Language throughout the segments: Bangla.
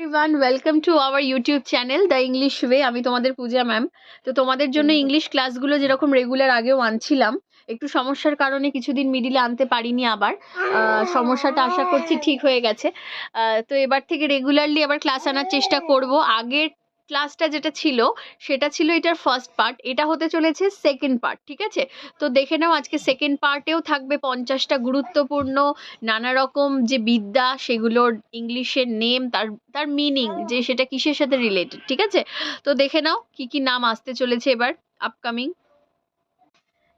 Everyone, welcome to our YouTube channel the English way. আমি তোমাদের পূজা ম্যাম। তো তোমাদের জন্য ইংলিশ ক্লাসগুলো যেরকম রেগুলার আগেও আনছিলাম, একটু সমস্যার কারণে কিছুদিন মিডিলে আনতে পারিনি। আবার সমস্যাটা আশা করছি ঠিক হয়ে গেছে। তো এবার থেকে রেগুলারলি আবার ক্লাস আনার চেষ্টা করব। আগের ক্লাসটা যেটা ছিল সেটা ছিল এটার ফার্স্ট পার্ট, এটা হতে চলেছে সেকেন্ড পার্ট। ঠিক আছে, তো দেখে নাও আজকে সেকেন্ড পার্টেও থাকবে 50টা গুরুত্বপূর্ণ নানা রকম যে বিদ্যা, সেগুলোর ইংলিশের নেম, তার তার মিনিং, যে সেটা কিসের সাথে রিলেটেড। ঠিক আছে, তো দেখে নাও কি কি নাম আসতে চলেছে এবার আপকামিং।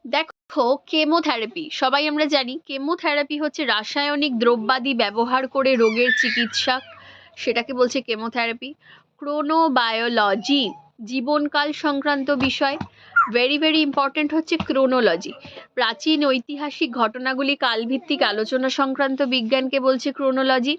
দেখো, কেমোথেরাপি, সবাই আমরা জানি কেমোথেরাপি হচ্ছে রাসায়নিক দ্রব্যাদি ব্যবহার করে রোগের চিকিৎসা, সেটাকে বলছে কেমোথেরাপি। ক্রোনোবায়োলজি, জীবনকাল সংক্রান্ত বিষয়। ভেরি ভেরি ইম্পর্টেন্ট হচ্ছে ক্রোনোলজি, প্রাচীন ঐতিহাসিক ঘটনাগুলি কালভিত্তিক আলোচনা সংক্রান্ত বিজ্ঞানকে বলছে ক্রোনোলজি।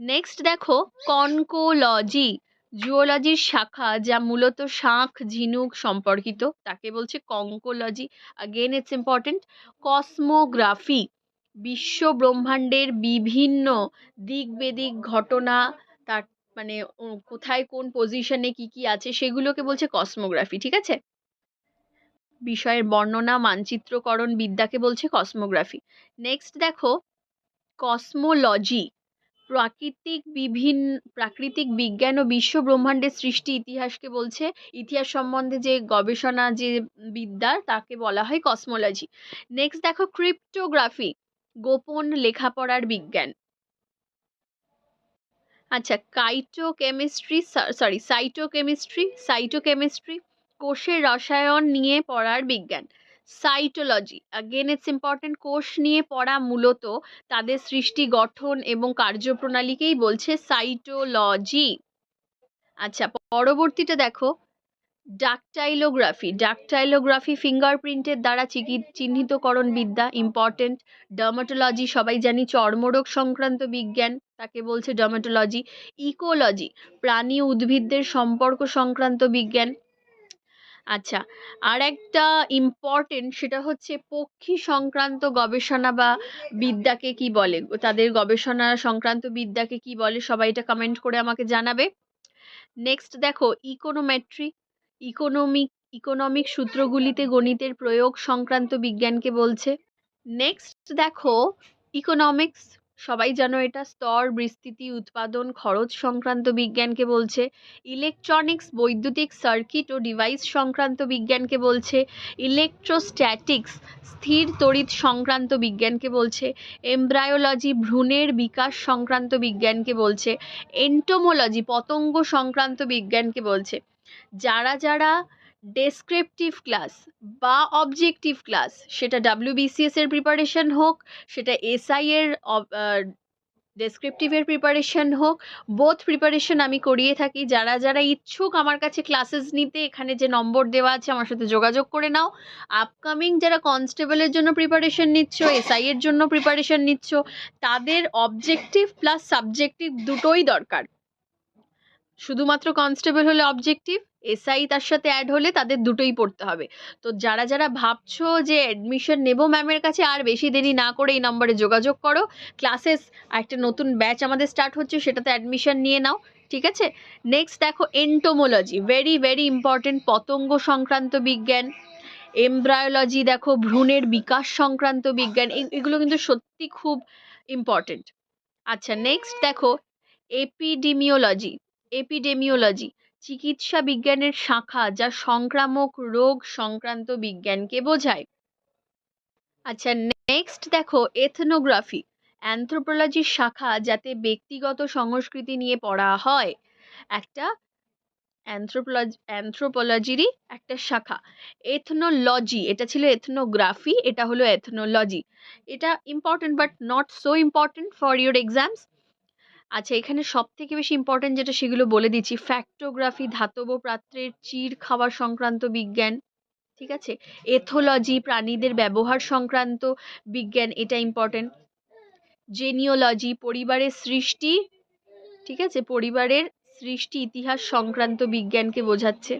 নেক্সট দেখো, কনকোলজি, জুওলজির শাখা যা মূলত শাঁখ ঝিনুক সম্পর্কিত, তাকে বলছে conchology. Again it's important. Cosmography, বিশ্ব ব্রহ্মাণ্ডের বিভিন্ন দিক বেদিক ঘটনা, তার মানে কোথায় কোন পজিশনে কি কি আছে সেগুলোকে বলছে কসমোগ্রাফি। ঠিক আছে, বিষয়ের বর্ণনা মানচিত্রকরণ বিদ্যাকে বলছে কসমোগ্রাফি। নেক্সট দেখো, কসমোলজি, প্রাকৃতিক বিজ্ঞান ও বিশ্ব ব্রহ্মাণ্ডের সৃষ্টি ইতিহাসকে বলছে, ইতিহাস সম্বন্ধে যে গবেষণা, যে বিদ্যা, তাকে বলা হয় কসমোলজি। নেক্সট দেখো, ক্রিপ্টোগ্রাফি, গোপন লেখাপড়ার বিজ্ঞান। আচ্ছা, সাইটোকেমিস্ট্রি, কোষের রসায়ন নিয়ে পড়ার বিজ্ঞান। সাইটোলজি, अगेन ইটস ইম্পর্টেন্ট, কোষ নিয়ে পড়া, মূলত তাদের সৃষ্টি, গঠন এবং কার্যপ্রণালীকেই বলছে সাইটোলজি। আচ্ছা, পরবর্তীটা দেখো, ডাকটাইলোগ্রাফি, ফিঙ্গারপ্রিন্টের দ্বারা চিহ্নিতকরণ বিদ্যা, ইম্পর্টেন্ট। ডার্মাটোলজি, সবাই জানি চর্মরোগ সংক্রান্ত বিজ্ঞান, তাকে বলছে ডার্মাটোলজি। ইকোলজি, প্রাণী ও উদ্ভিদদের সম্পর্ক সংক্রান্ত বিজ্ঞান। আচ্ছা, আর একটা ইম্পর্টেন্ট, সেটা হচ্ছে পক্ষী সংক্রান্ত গবেষণা বা বিদ্যাকে কি বলে, তাদের গবেষণা সংক্রান্ত বিদ্যাকে কি বলে, সবাই এটা কমেন্ট করে আমাকে জানাবে। নেক্সট দেখো, ইকোনোমেট্রি, ইকোনমিক ইকোনমিক সূত্রগুলিতে গণিতের প্রয়োগ সংক্রান্ত বিজ্ঞানকে বলছে। নেক্সট দেখো, ইকোনমিক্স, সবাই জানো এটা স্তর, বিস্তৃতি, উৎপাদন, খরচ সংক্রান্ত বিজ্ঞানকে বলছে। ইলেকট্রনিক্স, বৈদ্যুতিক সার্কিট ও ডিভাইস সংক্রান্ত বিজ্ঞানকে বলছে। ইলেকট্রোস্ট্যাটিক্স, স্থির তড়িৎ সংক্রান্ত বিজ্ঞানকে বলছে। এমব্রায়োলজি, ভ্রূণের বিকাশ সংক্রান্ত বিজ্ঞানকে বলছে। এন্টোমোলজি, পতঙ্গ সংক্রান্ত বিজ্ঞানকে বলছে। যারা যারা ডেসক্রিপটিভ ক্লাস বা অবজেক্টিভ ক্লাস, সেটা WBCS এর প্রিপারেশন হোক, সেটা SI এর ডেসক্রিপটিভের প্রিপারেশন হোক, বোথ প্রিপারেশন আমি করিয়ে থাকি। যারা যারা ইচ্ছুক আমার কাছে ক্লাসেস নিতে, এখানে যে নম্বর দেওয়া আছে আমার সাথে যোগাযোগ করে নাও। আপকামিং যারা কনস্টেবলের জন্য প্রিপারেশন নিচ্ছ, SI এর জন্য প্রিপারেশন নিচ্ছ, তাদের অবজেক্টিভ প্লাস সাবজেক্টিভ দুটোই দরকার। শুধুমাত্র কনস্টেবল হলে অবজেক্টিভ, SI তার সাথে অ্যাড হলে তাদের দুটোই পড়তে হবে। তো যারা যারা ভাবছো যে অ্যাডমিশন নেব ম্যামের কাছে, আর বেশি দেরি না করে এই নম্বরে যোগাযোগ করো। ক্লাসেস, একটা নতুন ব্যাচ আমাদের স্টার্ট হচ্ছে, সেটাতে অ্যাডমিশন নিয়ে নাও। ঠিক আছে, নেক্সট দেখো, এন্টোমোলজি, ভেরি ভেরি ইম্পর্টেন্ট, পতঙ্গ সংক্রান্ত বিজ্ঞান। এমব্রায়োলজি, দেখো ভ্রূণের বিকাশ সংক্রান্ত বিজ্ঞান, এগুলো কিন্তু সত্যি খুব ইম্পর্টেন্ট। আচ্ছা, নেক্সট দেখো, এপিডেমিওলজি, চিকিৎসা বিজ্ঞানের শাখা যা সংক্রামক রোগ সংক্রান্ত বিজ্ঞানকে বোঝায়। আচ্ছা, নেক্সট দেখো, এথনোগ্রাফি, অ্যানথ্রোপোলজির শাখা যাতে ব্যক্তিগত সংস্কৃতি নিয়ে পড়া হয়, একটা অ্যানথ্রোপোলজিরই একটা শাখা। এথনোলজি, এটা ছিল এথনোগ্রাফি, এটা হলো এথনোলজি। এটা important but not so important for your exams. আচ্ছা, এখানে সব থেকে বেশি ইম্পর্টেন্ট যেটা সেগুলো বলে দিচ্ছি। ফ্যাক্টোগ্রাফি, ধাতব পাত্রের চির খাওয়া সংক্রান্ত বিজ্ঞান। ঠিক আছে, এথোলজি, প্রাণীদের ব্যবহার সংক্রান্ত বিজ্ঞান, এটা ইম্পর্টেন্ট। জেনিওলজি, পরিবারের সৃষ্টি, ঠিক আছে, পরিবারের সৃষ্টি ইতিহাস সংক্রান্ত বিজ্ঞানকে বোঝাচ্ছে।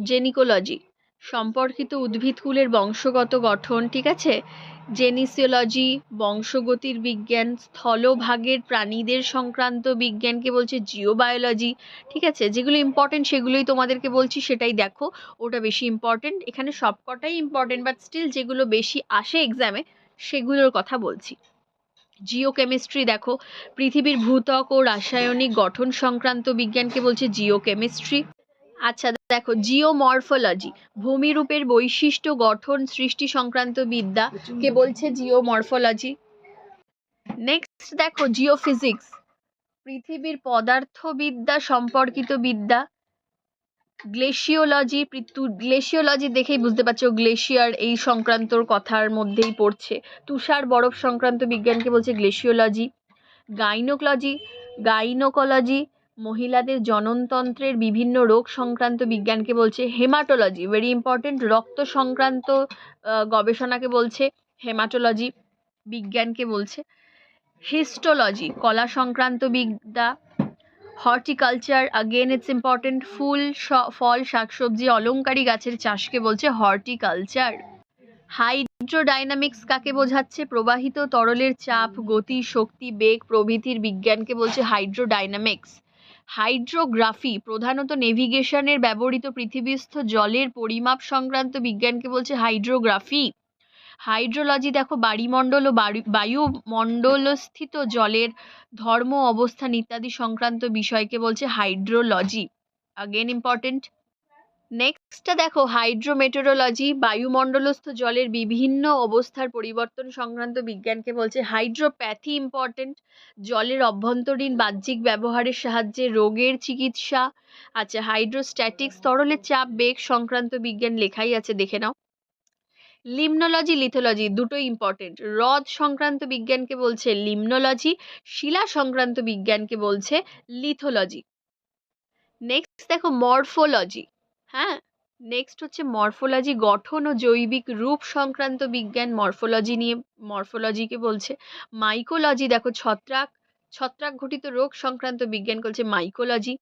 জেনিকোলজি, সম্পর্কিত উদ্ভিদকুলের বংশগত গঠন। ঠিক আছে, জেনিসিওলজি বংশগতির বিজ্ঞান, স্থলভাগের প্রাণীদের সংক্রান্ত বিজ্ঞানকে বলছে জিওবায়োলজি। ঠিক আছে, যেগুলো ইম্পর্টেন্ট সেগুলোই তোমাদেরকে বলছি, সেটাই দেখো, ওটা বেশি ইম্পর্টেন্ট। এখানে সবকটাই ইম্পর্টেন্ট, বাট স্টিল যেগুলো বেশি আসে এক্সামে সেগুলোর কথা বলছি। জিওকেমিস্ট্রি দেখো, পৃথিবীর ভূত্বক ও রাসায়নিক গঠন সংক্রান্ত বিজ্ঞানকে বলছে জিওকেমিস্ট্রি। আচ্ছা দেখো, জিওমরফোলজি ভূমিরূপের বৈশিষ্ট্য গঠন সৃষ্টি সংক্রান্ত বিদ্যা কে বলছে জিওমরফোলজি। নেক্সট দেখো, জিওফিজিক্স পৃথিবীর পদার্থবিদ্যা সম্পর্কিত বিদ্যা। গ্লেশিওলজি, গ্লেশিওলজি দেখেই বুঝতে পারছো গ্লেশিয়ার এই সংক্রান্তর কথার মধ্যেই পড়ছে। তুষার বরফ সংক্রান্ত বিজ্ঞানকে বলছে গ্লেশিওলজি। গাইনোকোলজি মহিলাদের জননতন্ত্রের বিভিন্ন রোগ সংক্রান্ত বিজ্ঞানকে বলছে হেমাটোলজি, ভেরি ইম্পর্টেন্ট, রক্ত সংক্রান্ত গবেষণাকে বলছে হেমাটোলজি বিজ্ঞানকে বলছে। হিস্টোলজি কলা সংক্রান্ত বিদ্যা। হর্টিকালচার, अगेन इट्स इम्पॉर्टेंट, ফুল ফল শাকসবজি অলংকারী গাছের চাষকে বলছে হর্টিকালচার। হাইড্রোডাইনামিক্স কাকে বোঝাচ্ছে? প্রবাহিত তরলের চাপ, গতি, শক্তি, বেগ প্রভৃতির বিজ্ঞানকে বলছে হাইড্রোডাইনামিক্স। হাইড্রোগ্রাফি প্রধানত নেভিগেশনের ব্যবহৃত পৃথিবীস্থ জলের পরিমাপ সংক্রান্ত বিজ্ঞানকে বলছে হাইড্রোগ্রাফি। হাইড্রোলজি দেখো, বায়ুমণ্ডল ও বায়ুমণ্ডলস্থিত জলের ধর্ম, অবস্থান ইত্যাদি সংক্রান্ত বিষয়কে বলছে হাইড্রোলজি, अगेन ইম্পর্টেন্ট। নেক্সটটা দেখো, হাইড্রোমেটেরোলজি বায়ুমণ্ডলস্থ জলের বিভিন্ন অবস্থার পরিবর্তন সংক্রান্ত বিজ্ঞানকে বলছে হাইড্রোপ্যাথি, ইম্পর্টেন্ট, জলের অভ্যন্তরীণ বাহ্যিক ব্যবহারের সাহায্যে রোগের চিকিৎসা। আচ্ছা, হাইড্রোস্ট্যাটিক্স তরলের চাপ বেগ সংক্রান্ত বিজ্ঞান লেখাই আছে, দেখে নাও। লিমনোলজি, লিথোলজি দুটোই ইম্পর্টেন্ট, হ্রদ সংক্রান্ত বিজ্ঞানকে বলছে লিমনোলজি, শিলা সংক্রান্ত বিজ্ঞানকে বলছে লিথোলজি। নেক্সট দেখো, মরফোলজি। হ্যাঁ, নেক্সট হচ্ছে মরফোলজি, গঠন ও জৈবিক রূপ সংক্রান্ত বিজ্ঞান মরফোলজিকে বলছে। মাইকোলজি দেখো, ছত্রাক ঘটিত রোগ সংক্রান্ত বিজ্ঞান বলছে মাইকোলজি।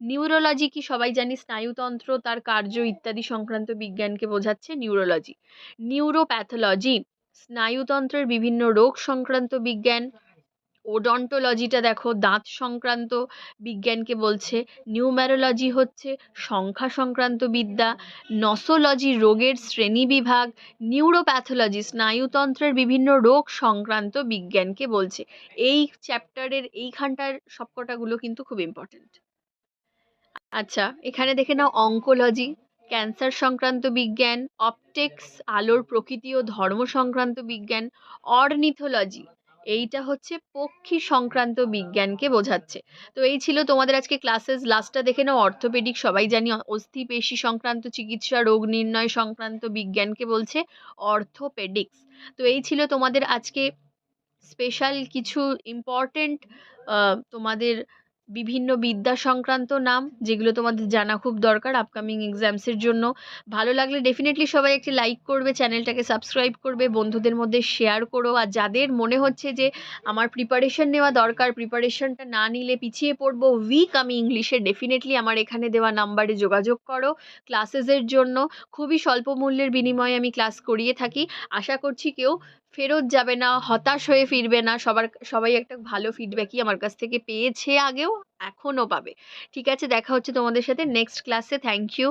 নিউরোলজি কি সবাই জানি, স্নায়ুতন্ত্র, তার কার্য ইত্যাদি সংক্রান্ত বিজ্ঞানকে বোঝাচ্ছে নিউরোলজি। নিউরোপ্যাথোলজি স্নায়ুতন্ত্রের বিভিন্ন রোগ সংক্রান্ত বিজ্ঞান। ওডন্টোলজিটা দেখো, দাঁত সংক্রান্ত বিজ্ঞানকে বলছে। নিউমেরোলজি হচ্ছে সংখ্যা সংক্রান্ত বিদ্যা। নসোলজি রোগের শ্রেণীবিভাগ। নিউরোপ্যাথোলজি স্নায়ুতন্ত্রের বিভিন্ন রোগ সংক্রান্ত বিজ্ঞানকে বলছে। এই চ্যাপ্টারের এইখানটার সবকটাগুলো কিন্তু খুব ইম্পর্টেন্ট। আচ্ছা, এখানে দেখে নাও, অঙ্কোলজি ক্যান্সার সংক্রান্ত বিজ্ঞান। অপটিক্স আলোর প্রকৃতি ও ধর্ম সংক্রান্ত বিজ্ঞান। অর্নিথোলজি এইটা হচ্ছে পক্ষী সংক্রান্ত বিজ্ঞানকে বোঝাচ্ছে। তো এই ছিল তোমাদের আজকে ক্লাসেস। লাস্টটা দেখে নাও, অর্থোপেডিক সবাই জানি, অস্থি পেশি সংক্রান্ত চিকিৎসা, রোগ নির্ণয় সংক্রান্ত বিজ্ঞানকে বলছে অর্থোপেডিক্স। তো এই ছিল তোমাদের আজকে স্পেশাল কিছু ইম্পর্টেন্ট তোমাদের বিভিন্ন বিদ্যা সংক্রান্ত নাম, যেগুলো তোমাদের জানা খুব দরকার আপকামিং এক্সামসের জন্য। ভালো লাগলে ডেফিনেটলি সবাই একটি লাইক করবে, চ্যানেলটাকে সাবস্ক্রাইব করবে, বন্ধুদের মধ্যে শেয়ার করো। আর যাদের মনে হচ্ছে যে আমার প্রিপারেশন নেওয়া দরকার, প্রিপারেশনটা না নিলে পিছিয়ে পড়বো, উইক আমি ইংলিশে, ডেফিনেটলি আমার এখানে দেওয়া নাম্বারে যোগাযোগ করো ক্লাসেসের জন্য। খুবই স্বল্প মূল্যের বিনিময়ে আমি ক্লাস করিয়ে থাকি। আশা করছি কেউ ফেরত যাবে না, হতাশ হয়ে ফিরবে না। সবাই একটা ভালো ফিডব্যাকই আমার কাছ থেকে পেয়েছে আগেও, এখনও পাবে। ঠিক আছে, দেখা হচ্ছে তোমাদের সাথে নেক্সট ক্লাসে। Thank you.